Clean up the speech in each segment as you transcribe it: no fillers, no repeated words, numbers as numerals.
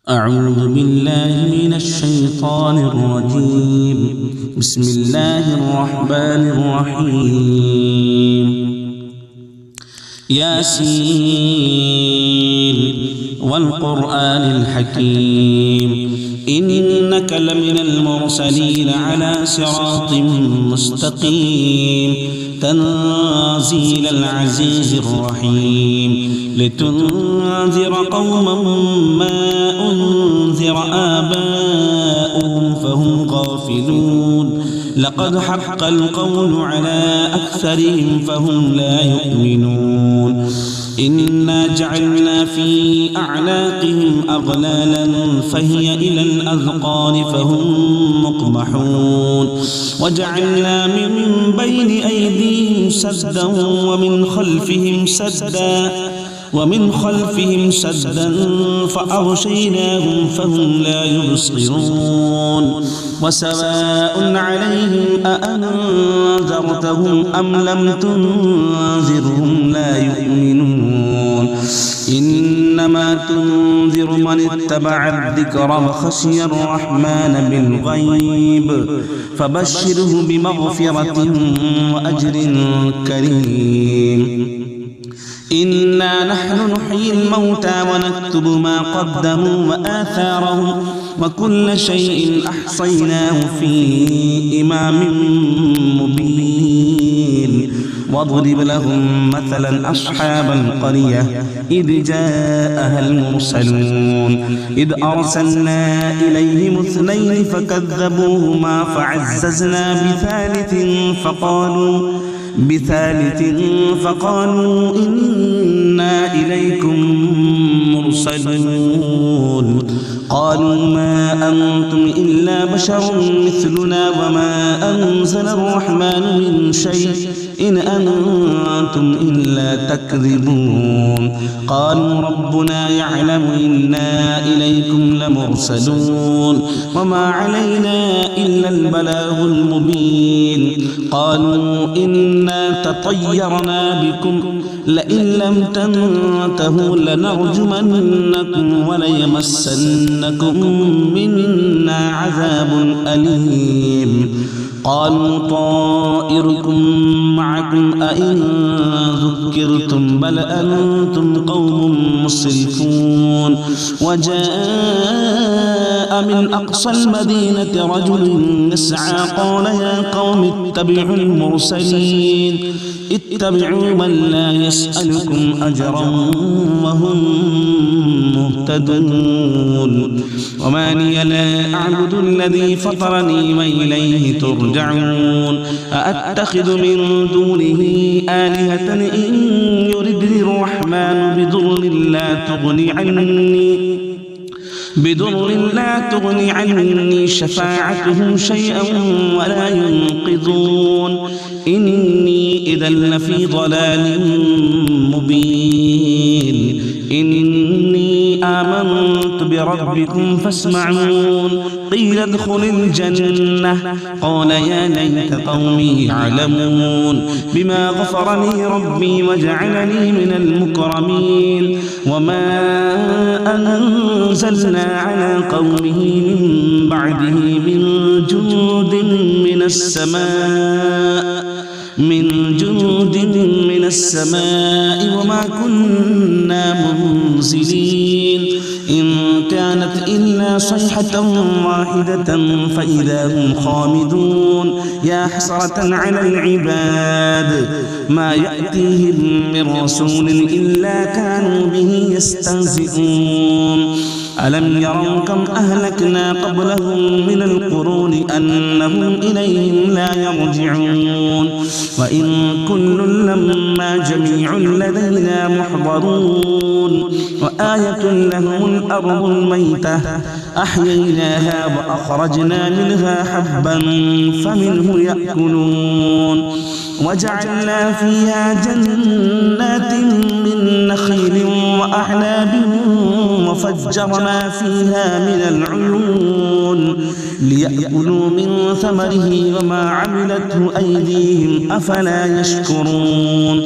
أعوذ بالله من الشيطان الرجيم. بسم الله الرحمن الرحيم. ياسين والقرآن الحكيم إنك لمن المرسلين على صراط مستقيم تنزيل العزيز الرحيم لتنذر قوما ما أنذر آباؤهم فهم غافلون لقد حق القول على أكثرهم فهم لا يؤمنون إنا جعلنا في أعناقهم أغلالا فهي إلى الأذقان فهم مقمحون وجعلنا من بين أيديهم سدا ومن خلفهم سدا فأغشيناهم فهم لا يبصرون وسواء عليهم أأنذرتهم أم لم تنذرهم لا يؤمنون إنما تنذر من اتبع الذكر وخشي الرحمن بالغيب فبشره بمغفرة وأجر كريم إنا نحن نحيي الموتى ونكتب ما قدموا وآثارهم وكل شيء أحصيناه في إمام مبين واضرب لهم مثلا أصحاب القرية إذ جاءها المرسلون إذ أرسلنا إليهم اثنين فكذبوهما فعززنا بثالث فقالوا إنا إليكم مرسلون قالوا ما أنتم إلا بشر مثلنا وما أنزل الرحمن من شيء إن أنتم إلا تكذبون قالوا ربنا يعلم إنا إليكم لمرسلون وما علينا إلا البلاغ المبين قالوا إنا تطيرنا بكم لئن لم تنتهوا لنرجمنكم وليمسنكم منا عذاب أليم قالوا طائركم معكم أئن ذكرتم بل أنتم قوم مسرفون وجاء من أقصى المدينة رجل يسعى قال يا قوم اتبعوا المرسلين اتبعوا من لا يسألكم أجرا وهم مهتدون وما لي لا أعبد الذي فطرني وإليه ترجعون أأتخذ من دونه آلهة إن يردني الرحمن بضر لا تغني عني شفاعتهم شيئا ولا ينقذون إني إذا لفي ضلال مبين إني آمنت بربكم فاسمعون قيل ادخل الجنة قال يا ليت قومي يعلمون بما غفر لي ربي وجعلني من المكرمين وما أنزلنا على قومه من بعده من جند من السماء وما كنا منزلين إن كانت إلا صيحة واحدة فإذا هم خامدون يا حسرة على العباد ما يأتيهم من رسول إلا كانوا به يستهزئون ألم يروا كم أهلكنا قبلهم من القرون أنهم إليهم لا يرجعون وإن كل لما جميع لدينا محضرون وآية لهم الأرض الميتة أحييناها وأخرجنا منها حبا فمنه يأكلون وجعلنا فيها جنات من نخيل وأعناب وفجرنا فيها من العيون ليأكلوا من ثمره وما عملته أيديهم أفلا يشكرون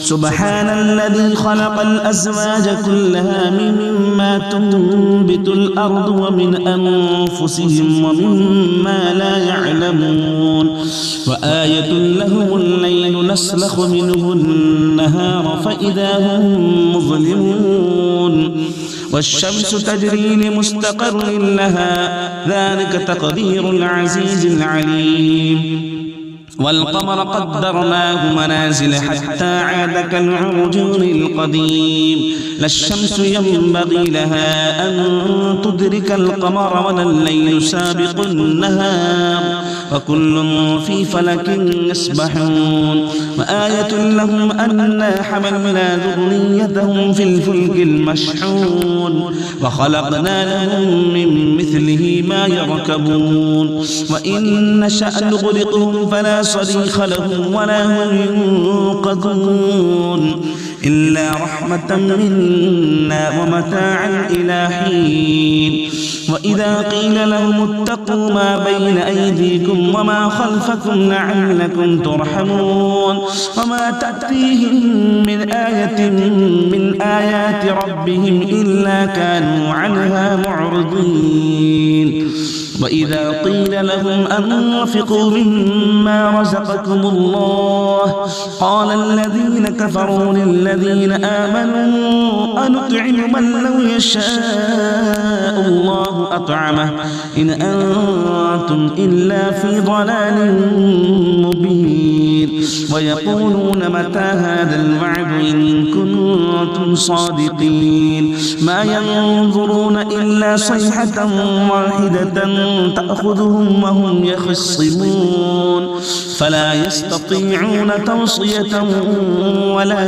سبحان الذي خلق الأزواج كلها مما تنبت الأرض ومن أنفسهم ومما لا يعلمون وآية لهم الليل نسلخ منه النهار فإذا هم مظلمون والشمس تجري لمستقر لها ذلك تقدير العزيز العليم والقمر قدرناه منازل حتى عاد كالعرجون القديم لا الشمس ينبغي لها أن تدرك القمر ولا الليل سابق النهار وكل في فلك يسبحون وآية لهم أنا حملنا ذريتهم في الفلك المشحون وخلقنا لهم من مثله ما يركبون وإن نشأ نغرقهم فلا صريخ لهم ولا هم ينقذون إلا رحمة منا ومتاعا إلى حين وإذا قيل لهم اتقوا ما بين أيديكم وما خلفكم لعلكم ترحمون وما تأتيهم من آية من آيات ربهم إلا كانوا عنها معرضين وإذا قيل لهم أنفقوا مما رزقكم الله قال الذين كفروا للذين آمنوا أنطعم من لو يشاء الله أطعمه إن أنتم إلا في ضلال مبين ويقولون متى هذا الوعد إن كنتم صادقين ما ينظرون إلا صيحة واحدة تأخذهم وهم يخصمون فلا يستطيعون توصية ولا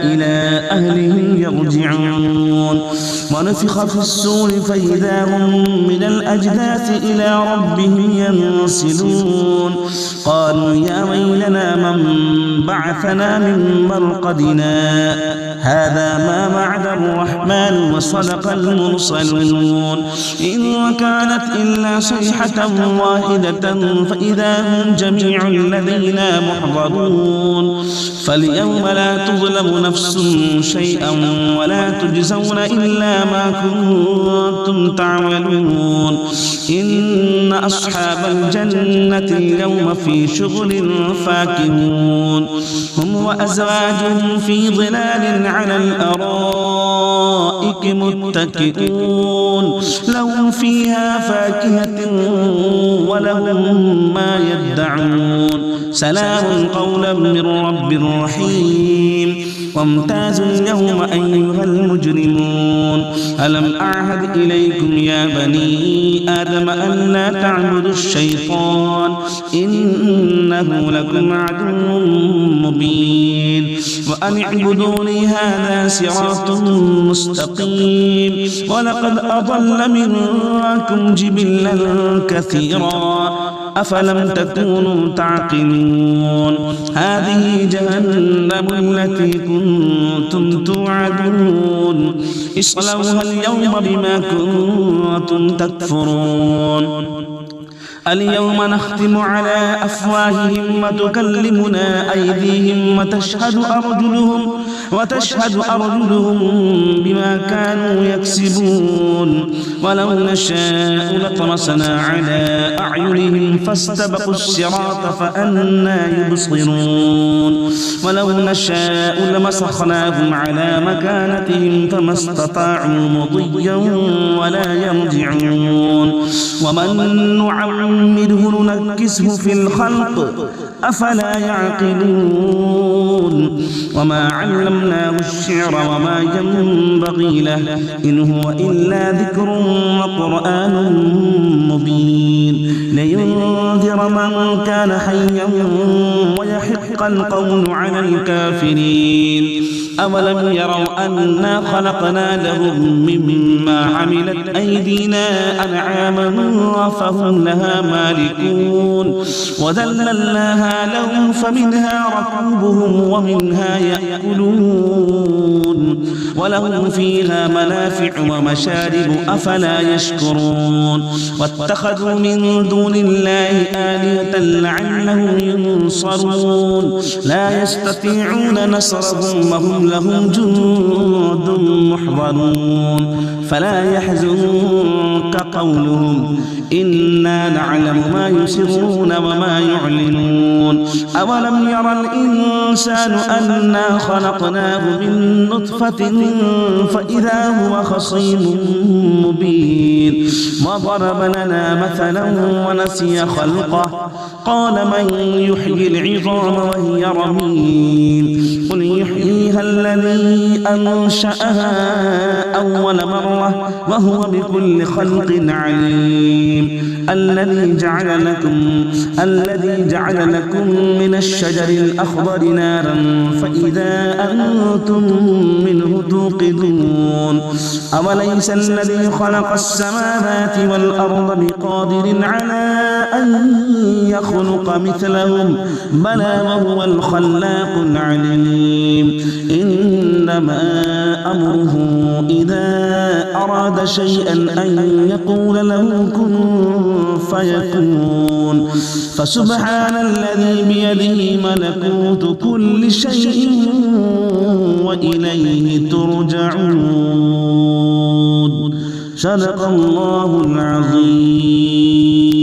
إلى أهلهم يرجعون ونفخ في الصور فإذا هم من الأجداث إلى ربهم ينسلون قالوا يا ويلنا من بعثنا من مرقدنا هذا ما وعد الرحمن وصدق المرسلون إن كانت إلا صيحة واحدة فإذا هم جميع لدينا محضرون فاليوم لا تظلم نفس شيئا ولا تجزون إلا ما كنتم تعملون إن أصحاب الجنة اليوم في شغل فاكهون هم وأزواجهم في ظلال على الأرائك متكئون لهم فيها فاكهة ولهم ما يدعون سلام قولا من رب رحيم وامتازوا اليوم أيها المجرمون ألم أعهد إليكم يا بني آدم أن لا تعبدوا الشيطان إنه لكم عدو مبين وأن اعبدوني هذا صراط مستقيم ولقد أضل منكم جبلا كثيرا أفلم تكونوا تعقلون هذه جهنم التي كنتم توعدون اصلوها اليوم بما كنتم تكفرون اليوم نختم على أفواههم وتكلمنا أيديهم وتشهد أرجلهم بما كانوا يكسبون ولو نشاء لطمسنا على أعينهم فاستبقوا الصراط فأنى يبصرون ولو نشاء لمسخناهم على مكانتهم فما استطاعوا مضيا ولا يرجعون ومن نعمره ننكسه في الخلق أفلا يعقلون وما علمناه الشعر وما ينبغي له إن هو إلا ذكر وقرآن مبين لينذر من كان حيا ويحق القول على الكافرين أولم يروا أنا خلقنا لهم مما عملت أيدينا أنعاما فهم لها مالكون وذللناها لهم فمنها ركوبهم ومنها يأكلون ولهم فيها منافع ومشارب أفلا يشكرون واتخذوا من دون الله آلهة لعلهم ينصرون لا يستطيعون نصرهم وهم لهم جند محضرون فلا يحزنك قولهم إنا نعلم ما يسرون وما يعلنون أولم يرى الإنسان أنا خلقناه من نطفة فإذا هو خصيم مبين وضرب لنا مثلا ونسي خلقه قال من يحيي العظام وهي رميم قل يحييها الذي أنشأها أول مرة وهو بكل خلق عليم الذي جعل لكم من الشجر الأخضر نارا فإذا أنتم منه توقدون أوليس الذي خلق السماوات والأرض بقادر على أن يخلق مثلهم بلى وهو الخلاق العليم إنما أمره إذا أراد شيئا أن يقول له كن فيكون فسبحان الذي بيده ملكوت كل شيء وإليه ترجعون صدق الله العظيم.